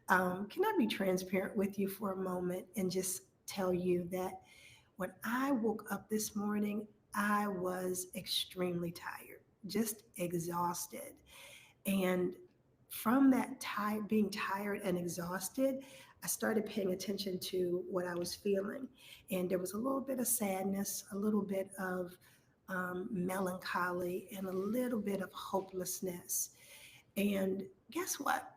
Can I be transparent with you for a moment and just tell you that when I woke up this morning, I was extremely tired, just exhausted. And from that being tired and exhausted, I started paying attention to what I was feeling. And there was a little bit of sadness, a little bit of melancholy, and a little bit of hopelessness. And guess what?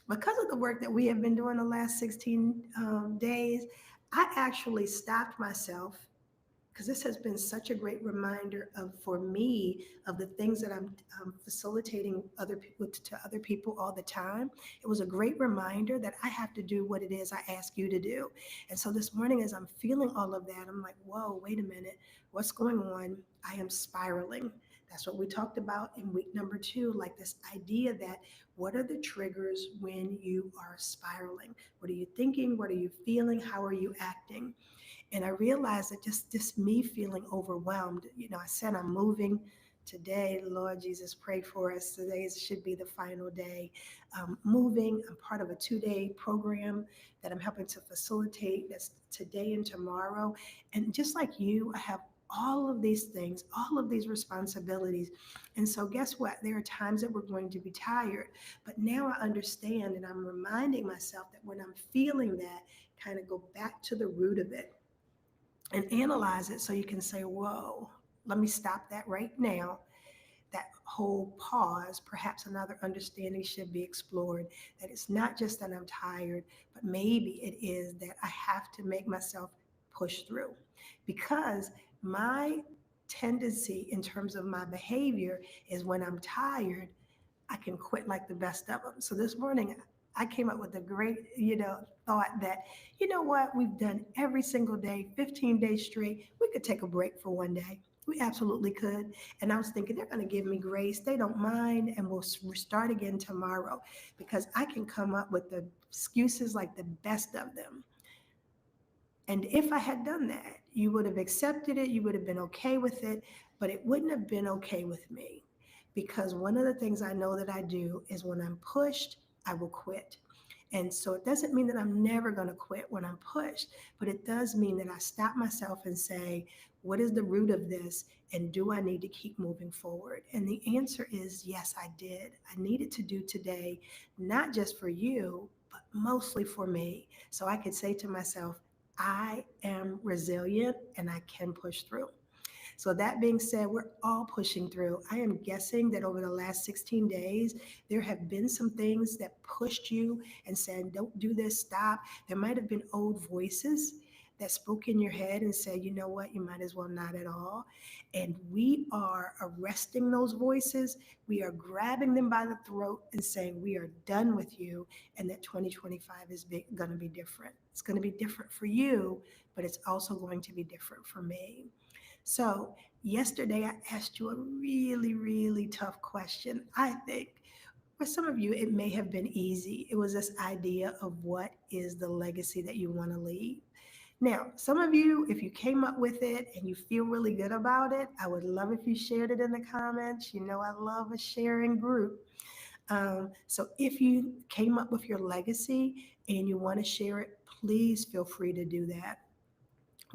Because of the work that we have been doing the last 16 days, I actually stopped myself because this has been such a great reminder of for me of the things that I'm facilitating other people to other people all the time. It was a great reminder that I have to do what it is I ask you to do. And so this morning, as I'm feeling all of that, I'm like, whoa, wait a minute, what's going on? I am spiraling. That's what we talked about in week number 2, like this idea that what are the triggers when you are spiraling? What are you thinking? What are you feeling? How are you acting? And I realized that just me feeling overwhelmed, I said I'm moving today. Lord Jesus, pray for us. Today should be the final day. Moving, I'm part of a 2-day program that I'm helping to facilitate. That's today and tomorrow. And just like you, I have all of these things, all of these responsibilities. And so guess what? There are times that we're going to be tired, but now I understand and I'm reminding myself that when I'm feeling that, kind of go back to the root of it and analyze it so you can say, whoa, let me stop that right now. That whole pause, perhaps another understanding should be explored. That it's not just that I'm tired, but maybe it is that I have to make myself push through. Because my tendency in terms of my behavior is when I'm tired, I can quit like the best of them. So this morning, I came up with a great, thought that, you know what, we've done every single day, 15 days straight. We could take a break for one day. We absolutely could. And I was thinking they're going to give me grace. They don't mind. And we'll start again tomorrow because I can come up with the excuses like the best of them. And if I had done that, you would have accepted it, you would have been okay with it, but it wouldn't have been okay with me. Because one of the things I know that I do is when I'm pushed, I will quit. And so it doesn't mean that I'm never going to quit when I'm pushed, but it does mean that I stop myself and say, what is the root of this? And do I need to keep moving forward? And the answer is yes, I did. I needed to do today, not just for you, but mostly for me. So I could say to myself, I am resilient and I can push through. So that being said, we're all pushing through. I am guessing that over the last 16 days, there have been some things that pushed you and said, don't do this, stop. There might have been old voices that spoke in your head and said, you know what, you might as well not at all. And we are arresting those voices. We are grabbing them by the throat and saying, we are done with you. And that 2025 is going to be different. It's going to be different for you, but it's also going to be different for me. So yesterday I asked you a really, really tough question. I think for some of you, it may have been easy. It was this idea of what is the legacy that you want to leave. Now, some of you, if you came up with it and you feel really good about it, I would love if you shared it in the comments. You know, I love a sharing group. So if you came up with your legacy and you want to share it, please feel free to do that.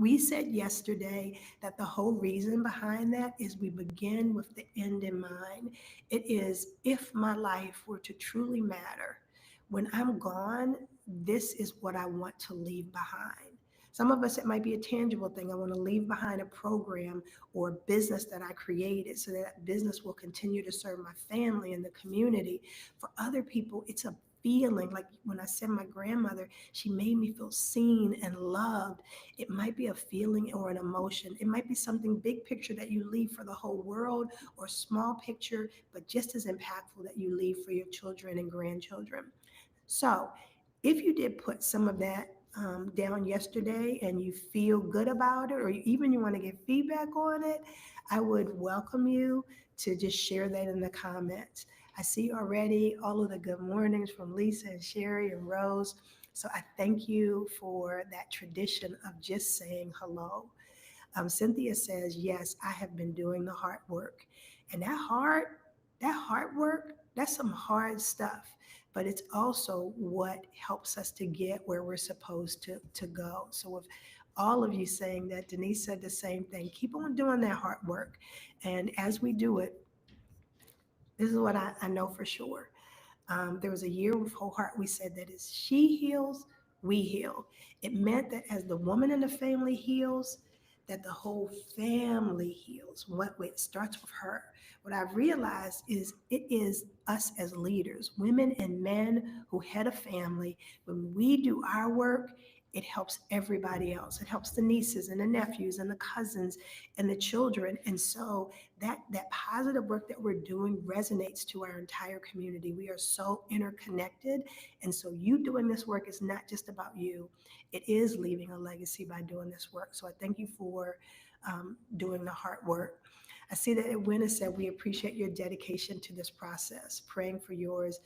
We said yesterday that the whole reason behind that is we begin with the end in mind. It is if my life were to truly matter, when I'm gone, this is what I want to leave behind. Some of us, it might be a tangible thing. I want to leave behind a program or a business that I created so that business will continue to serve my family and the community. For other people, it's a feeling like when I said my grandmother, she made me feel seen and loved. It might be a feeling or an emotion. It might be something big picture that you leave for the whole world or small picture, but just as impactful that you leave for your children and grandchildren. So if you did put some of that down yesterday and you feel good about it, or even you want to get feedback on it, I would welcome you to just share that in the comments. I see already all of the good mornings from Lisa and Sherry and Rose. So I thank you for that tradition of just saying hello. Cynthia says, yes, I have been doing the hard work. And that hard work, that's some hard stuff but it's also what helps us to get where we're supposed to go. So with all of you saying that, Denise said the same thing. Keep on doing that hard work. And as we do it, this is what I know for sure. There was a year with Whole Heart, we said that as she heals, we heal. It meant that as the woman in the family heals, that the whole family heals. What it starts with her. What I've realized is it is us as leaders, women and men who head a family. When we do our work, it helps everybody else. It helps the nieces and the nephews and the cousins and the children. And so that positive work that we're doing resonates to our entire community. We are so interconnected. And so you doing this work is not just about you. It is leaving a legacy by doing this work. So I thank you for doing the hard work. I see that Edwina said, we appreciate your dedication to this process, praying for yours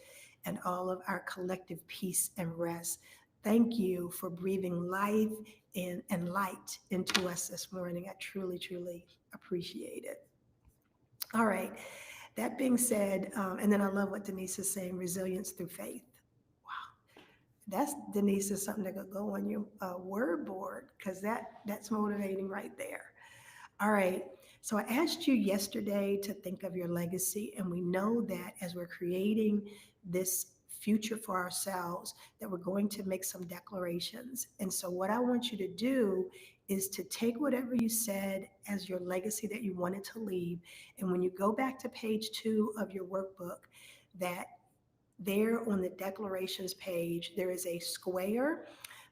and all of our collective peace and rest. Thank you for breathing life and light into us this morning. I truly, truly appreciate it. All right. That being said, and then I love what Denise is saying, resilience through faith. Wow. That's, Denise, is something that could go on your word board, because that's motivating right there. All right. So I asked you yesterday to think of your legacy, and we know that as we're creating this future for ourselves, that we're going to make some declarations. And so what I want you to do is to take whatever you said as your legacy that you wanted to leave, and when you go back to page 2 of your workbook, that there on the declarations page, there is a square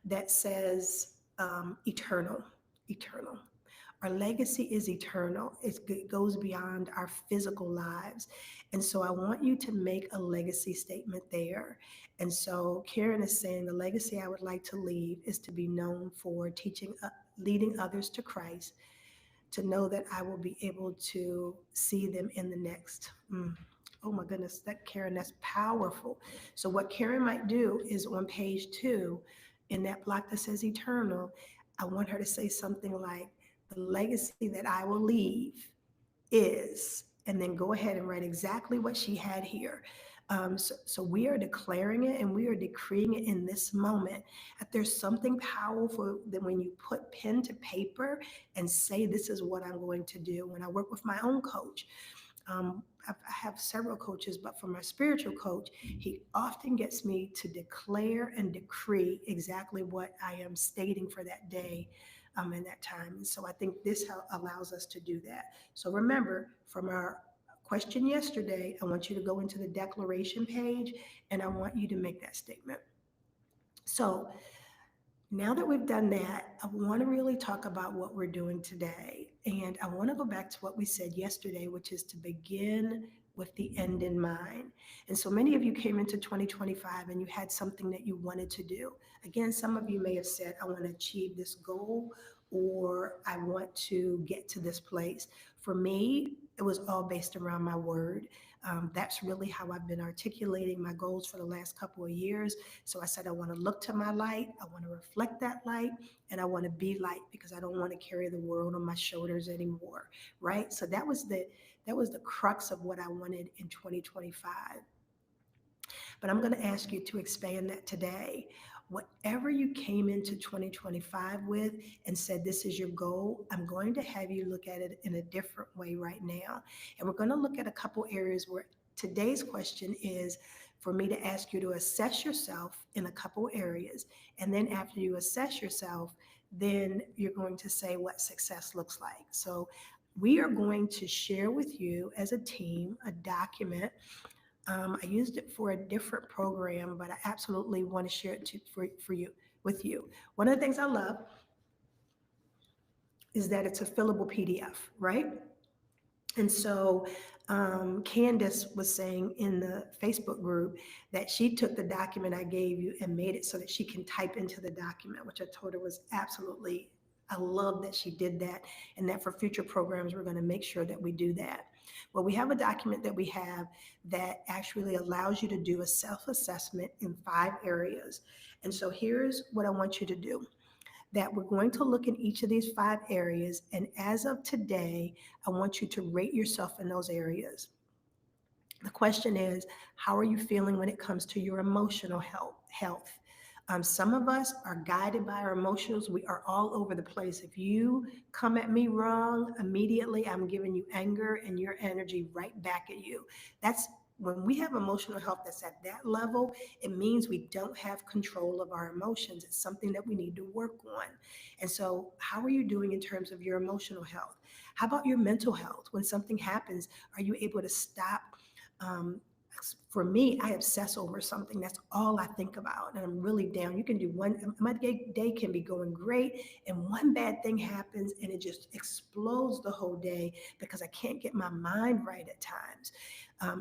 that says eternal, eternal. Our legacy is eternal. It goes beyond our physical lives. And so I want you to make a legacy statement there. And so Karen is saying the legacy I would like to leave is to be known for teaching, leading others to Christ, to know that I will be able to see them in the next. Oh my goodness, that Karen, that's powerful. So what Karen might do is on page 2, in that block that says eternal, I want her to say something like, the legacy that I will leave is, and then go ahead and write exactly what she had here. So we are declaring it and we are decreeing it in this moment. That there's something powerful that when you put pen to paper and say, this is what I'm going to do. When I work with my own coach, I have several coaches, but for my spiritual coach, he often gets me to declare and decree exactly what I am stating for that day in that time. And so I think this allows us to do that. So remember, from our question yesterday, I want you to go into the declaration page and I want you to make that statement. So now that we've done that, I want to really talk about what we're doing today. And I want to go back to what we said yesterday, which is to begin with the end in mind. And so many of you came into 2025 and you had something that you wanted to do. Again, some of you may have said, I want to achieve this goal, or I want to get to this place. For me, it was all based around my word. That's really how I've been articulating my goals for the last couple of years. So I said, I want to look to my light, I want to reflect that light, and I want to be light, because I don't want to carry the world on my shoulders anymore, right? So that was the crux of what I wanted in 2025. But I'm going to ask you to expand that today. Whatever you came into 2025 with and said, this is your goal, I'm going to have you look at it in a different way right now. And we're going to look at a couple areas where today's question is for me to ask you to assess yourself in a couple areas. And then after you assess yourself, then you're going to say what success looks like. So we are going to share with you as a team a document. I used it for a different program, but I absolutely want to share it for you, with you. One of the things I love is that it's a fillable PDF, right? And so Candace was saying in the Facebook group that she took the document I gave you and made it so that she can type into the document, which I told her was absolutely, I love that she did that, and that for future programs, we're going to make sure that we do that. Well, we have a document that we have that actually allows you to do a self-assessment in 5 areas. And so here's what I want you to do. That we're going to look in each of these 5 areas, and as of today, I want you to rate yourself in those areas. The question is, how are you feeling when it comes to your emotional health? Some of us are guided by our emotions. We are all over the place. If you come at me wrong, immediately I'm giving you anger and your energy right back at you. That's when we have emotional health that's at that level, it means we don't have control of our emotions. It's something that we need to work on. And so, how are you doing in terms of your emotional health? How about your mental health? When something happens, are you able to stop? Um, for me, I obsess over something. That's all I think about. And I'm really down. You can do my day can be going great, and one bad thing happens, and it just explodes the whole day because I can't get my mind right at times.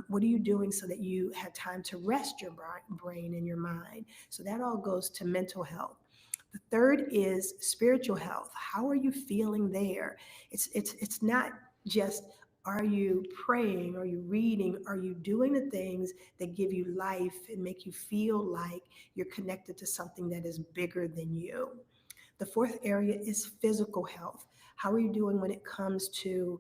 What are you doing so that you have time to rest your brain and your mind? So that all goes to mental health. The third is spiritual health. How are you feeling there? It's not just are you praying? Are you reading? Are you doing the things that give you life and make you feel like you're connected to something that is bigger than you? The fourth area is physical health. How are you doing when it comes to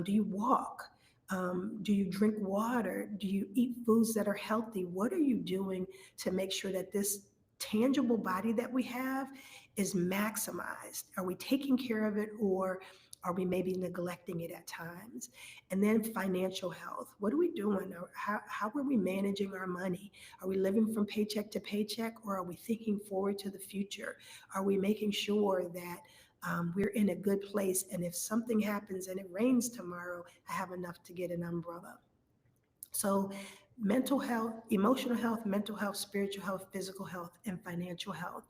do you walk? Do you drink water? Do you eat foods that are healthy? What are you doing to make sure that this tangible body that we have is maximized? Are we taking care of it, or are we maybe neglecting it at times? And then financial health. What are we doing? Or how are we managing our money? Are we living from paycheck to paycheck, or are we thinking forward to the future? Are we making sure that we're in a good place? And if something happens and it rains tomorrow, I have enough to get an umbrella. So, mental health, emotional health, mental health, spiritual health, physical health, and financial health.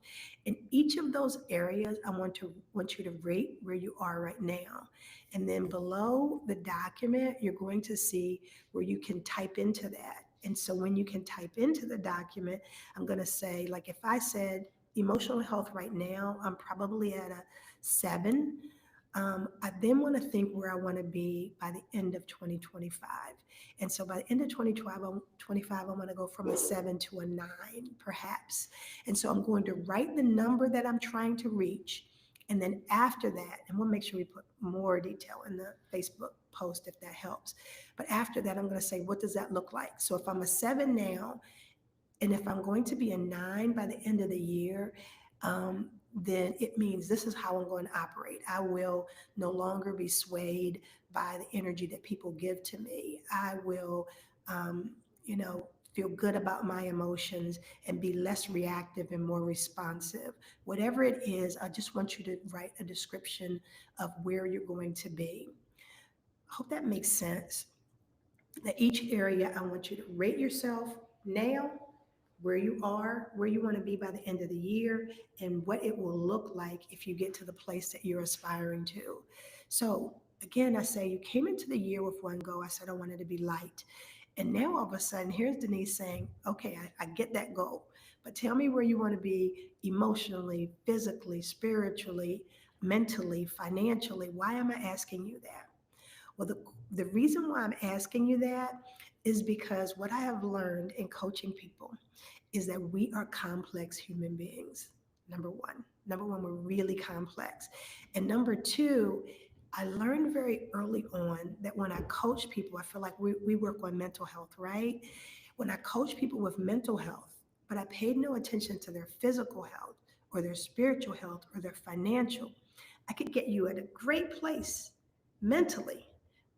In each of those areas, I want you to rate where you are right now. And then below the document, you're going to see where you can type into that. And so when you can type into the document, I'm going to say, like if I said emotional health right now, I'm probably at a 7. I then want to think where I want to be by the end of 2025. And so by the end of 2025, I want to go from a 7 to a 9, perhaps. And so I'm going to write the number that I'm trying to reach. And then after that, and we'll make sure we put more detail in the Facebook post if that helps. But after that, I'm going to say, what does that look like? So if I'm a 7 now, and if I'm going to be a 9 by the end of the year, then it means this is how I'm going to operate. I will no longer be swayed by the energy that people give to me. I will, um, feel good about my emotions and be less reactive and more responsive. Whatever it is, I just want you to write a description of where you're going to be. I hope that makes sense. That each area, I want you to rate yourself now, where you are, where you want to be by the end of the year, and what it will look like if you get to the place that you're aspiring to. So, again, I say you came into the year with one goal. I said I wanted to be light. And now all of a sudden, here's Denise saying, okay, I get that goal, but tell me where you want to be emotionally, physically, spiritually, mentally, financially. Why am I asking you that? Well, the reason why I'm asking you that is because what I have learned in coaching people is that we are complex human beings. Number one. Number one, we're really complex. And number two, I learned very early on that when I coach people, I feel like we work on mental health, right? When I coach people with mental health, but I paid no attention to their physical health or their spiritual health or their financial, I could get you at a great place mentally.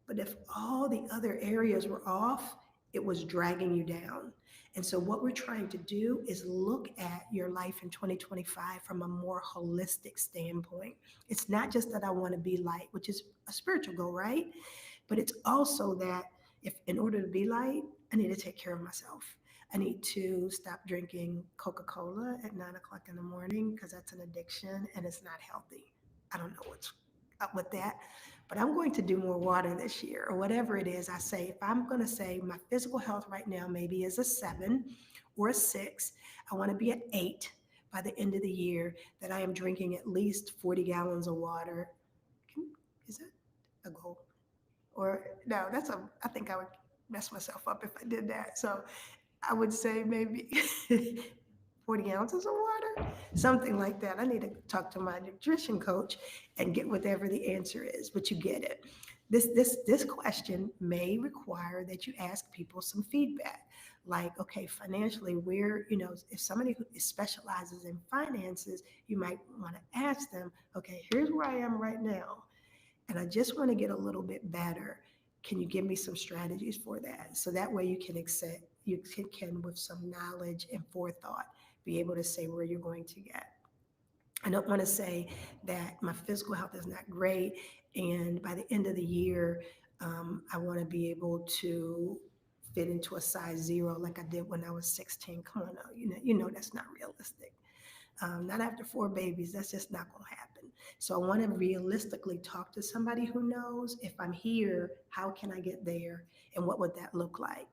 But if all the other areas were off, it was dragging you down. And so, what we're trying to do is look at your life in 2025 from a more holistic standpoint. It's not just that I want to be light, which is a spiritual goal, right? But it's also that if in order to be light, I need to take care of myself. I need to stop drinking Coca Cola at 9 o'clock in the morning because that's an addiction and it's not healthy. I don't know what's up with that, but I'm going to do more water this year or whatever it is. I say, if I'm going to say my physical health right now maybe is a 7 or a 6, I want to be at 8 by the end of the year, that I am drinking at least 40 gallons of water. Is that a goal? Or no, I think I would mess myself up if I did that. So I would say maybe 40 ounces of water, something like that. I need to talk to my nutrition coach and get whatever the answer is, but you get it. This question may require that you ask people some feedback, like, okay, financially, where, if somebody who specializes in finances, you might want to ask them, okay, here's where I am right now, and I just want to get a little bit better. Can you give me some strategies for that? So that way you can accept, can with some knowledge and forethought, be able to say where you're going to get. I don't want to say that my physical health is not great, and by the end of the year, I want to be able to fit into a size zero like I did when I was 16. Come on now, that's not realistic. Not after four babies, that's just not going to happen. So I want to realistically talk to somebody who knows, if I'm here, how can I get there, and what would that look like?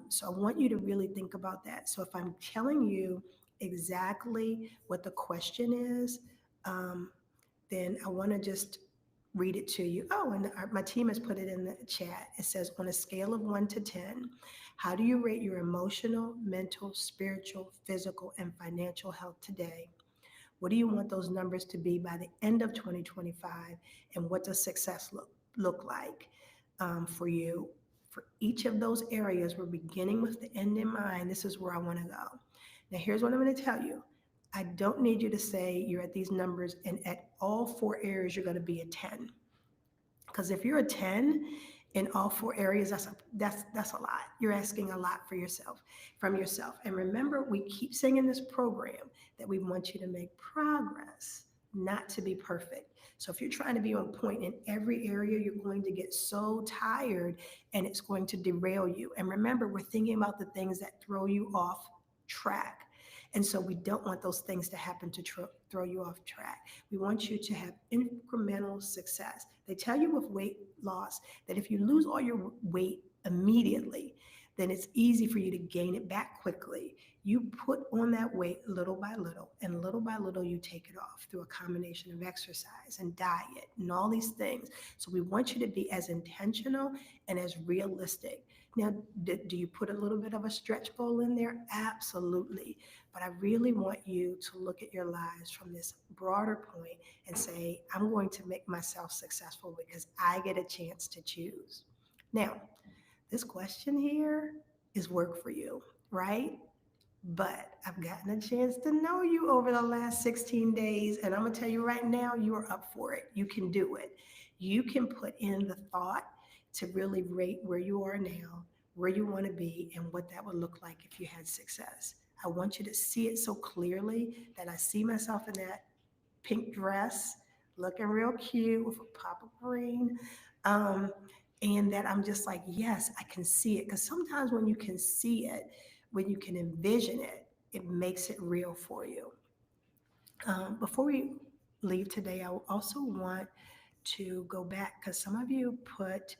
So I want you to really think about that. So if I'm telling you exactly what the question is, um, then I want to just read it to you. Oh, and my team has put it in the chat. It says, on a scale of 1 to 10, how do you rate your emotional, mental, spiritual, physical, and financial health today? What do you want those numbers to be by the end of 2025? And what does success look like for you? For each of those areas, we're beginning with the end in mind. This is where I want to go. Now, here's what I'm going to tell you. I don't need you to say you're at these numbers and at all four areas you're going to be a 10. Because if you're a 10 in all four areas, that's a lot. You're asking a lot for yourself, from yourself. And remember, we keep saying in this program that we want you to make progress, not to be perfect. So if you're trying to be on point in every area, you're going to get so tired and it's going to derail you. And remember, we're thinking about the things that throw you off track. And so we don't want those things to happen to throw you off track. We want you to have incremental success. They tell you with weight loss that if you lose all your weight immediately, then it's easy for you to gain it back quickly. You put on that weight little by little you take it off through a combination of exercise and diet and all these things. So we want you to be as intentional and as realistic. Now, do you put a little bit of a stretch goal in there? Absolutely. But I really want you to look at your lives from this broader point and say, I'm going to make myself successful because I get a chance to choose. Now, this question here is work for you, right? But I've gotten a chance to know you over the last 16 days, and I'm gonna tell you right now, you are up for it. You can do it. You can put in the thought to really rate where you are now, where you want to be, and what that would look like if you had success. I want you to see it so clearly that I see myself in that pink dress, looking real cute with a pop of green. Um, and that I'm just like, yes, I can see it. Because sometimes when you can see it, when you can envision it, it makes it real for you. Before we leave today, I also want to go back because some of you put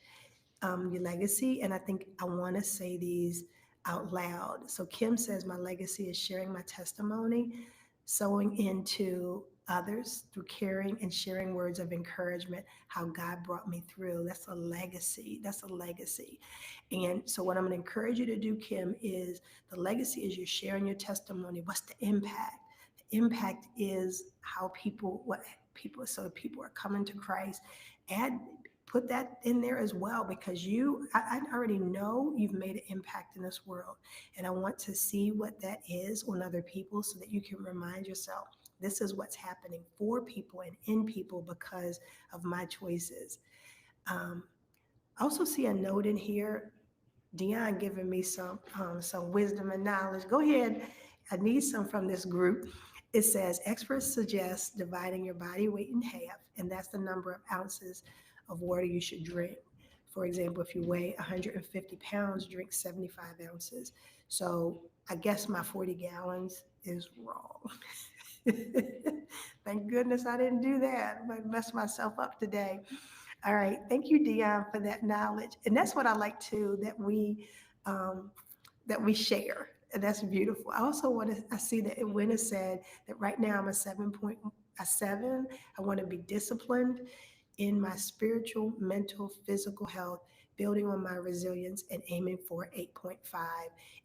your legacy, and I think I want to say these out loud. So Kim says, my legacy is sharing my testimony, sowing into others through caring and sharing words of encouragement, how God brought me through. That's a legacy. That's a legacy. And so what I'm going to encourage you to do, Kim, is the legacy is you're sharing your testimony. What's the impact? The impact is how people are coming to Christ. Add Put that in there as well, because I already know you've made an impact in this world, and I want to see what that is on other people so that you can remind yourself, this is what's happening for people and in people because of my choices. um, I also see a note in here, Dion giving me some wisdom and knowledge. Go ahead. I need some from this group. It says experts suggest dividing your body weight in half, and that's the number of ounces of water you should drink. For example, if you weigh 150 pounds, drink 75 ounces. So I guess my 40 gallons is wrong. Thank goodness I didn't do that. I messed myself up today. All right. Thank you, Dion, for that knowledge. And that's what I like too, um, that we share. And that's beautiful. I also I see that Edwina said that right now I'm a 7.7. I want to be disciplined in my spiritual, mental, physical health, building on my resilience and aiming for 8.5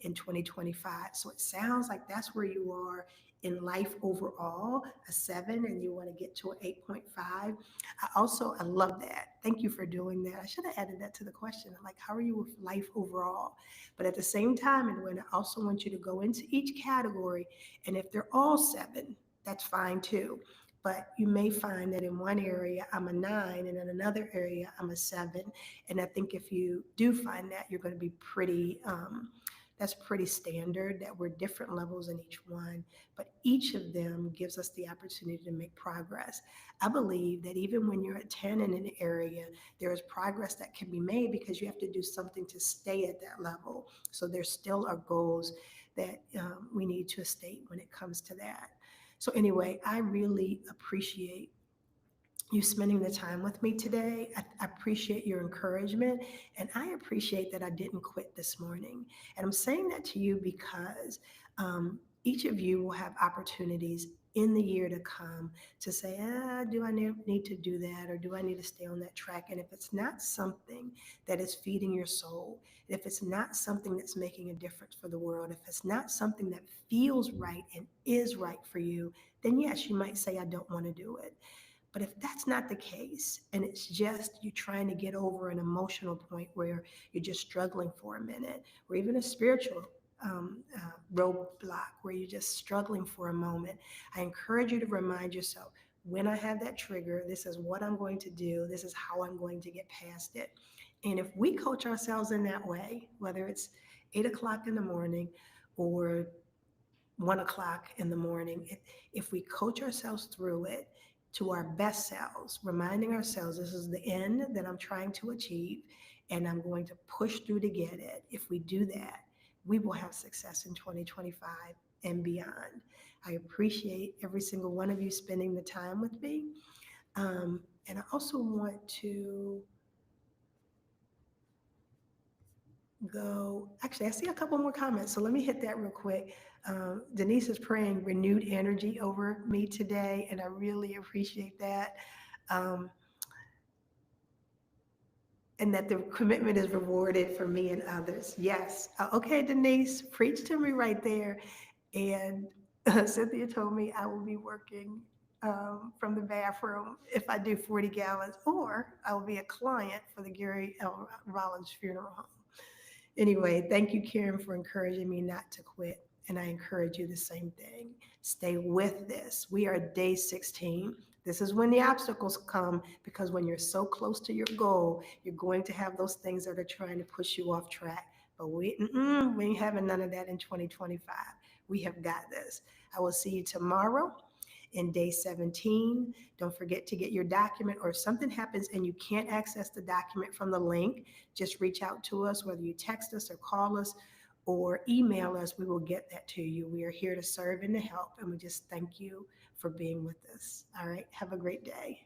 in 2025. So it sounds like that's where you are in life overall, a 7, and you want to get to an 8.5. I love that. Thank you for doing that. I should have added that to the question. Like, how are you with life overall? But at the same time, and when I also want you to go into each category, and if they're all 7, that's fine too. But you may find that in one area I'm a 9, and in another area I'm a 7. And I think if you do find that, you're going to be that's pretty standard, that we're different levels in each one, but each of them gives us the opportunity to make progress. I believe that even when you're at 10 in an area, there is progress that can be made because you have to do something to stay at that level. So there still are goals that we need to state when it comes to that. So, anyway, I really appreciate you spending the time with me today. I appreciate your encouragement, and I appreciate that I didn't quit this morning. And I'm saying that to you because each of you will have opportunities in the year to come to say, do I need to do that, or do I need to stay on that track? And if it's not something that is feeding your soul, if it's not something that's making a difference for the world, if it's not something that feels right and is right for you, then yes, you might say, I don't want to do it. But if that's not the case, and it's just you trying to get over an emotional point where you're just struggling for a minute, or even a spiritual roadblock where you're just struggling for a moment, I encourage you to remind yourself, when I have that trigger, this is what I'm going to do, this is how I'm going to get past it. And if we coach ourselves in that way, whether it's 8 o'clock in the morning or 1 o'clock in the morning, if we coach ourselves through it to our best selves, reminding ourselves this is the end that I'm trying to achieve and I'm going to push through to get it. If we do that, we will have success in 2025 and beyond. I appreciate every single one of you spending the time with me. And I also want to go. Actually, I see a couple more comments, so let me hit that real quick. Denise is praying renewed energy over me today, and I really appreciate that. Um, and that the commitment is rewarded for me and others. Yes. Okay, Denise, preach to me right there. And Cynthia told me I will be working from the bathroom if I do 40 gallons, or I will be a client for the Gary L. Rollins Funeral Home. Anyway, thank you, Karen, for encouraging me not to quit. And I encourage you the same thing. Stay with this. We are day 16. This is when the obstacles come, because when you're so close to your goal, you're going to have those things that are trying to push you off track. But we ain't having none of that in 2025. We have got this. I will see you tomorrow in day 17. Don't forget to get your document, or if something happens and you can't access the document from the link, just reach out to us, whether you text us or call us or email us. We will get that to you. We are here to serve and to help, and we just thank you for being with us. All right. Have a great day.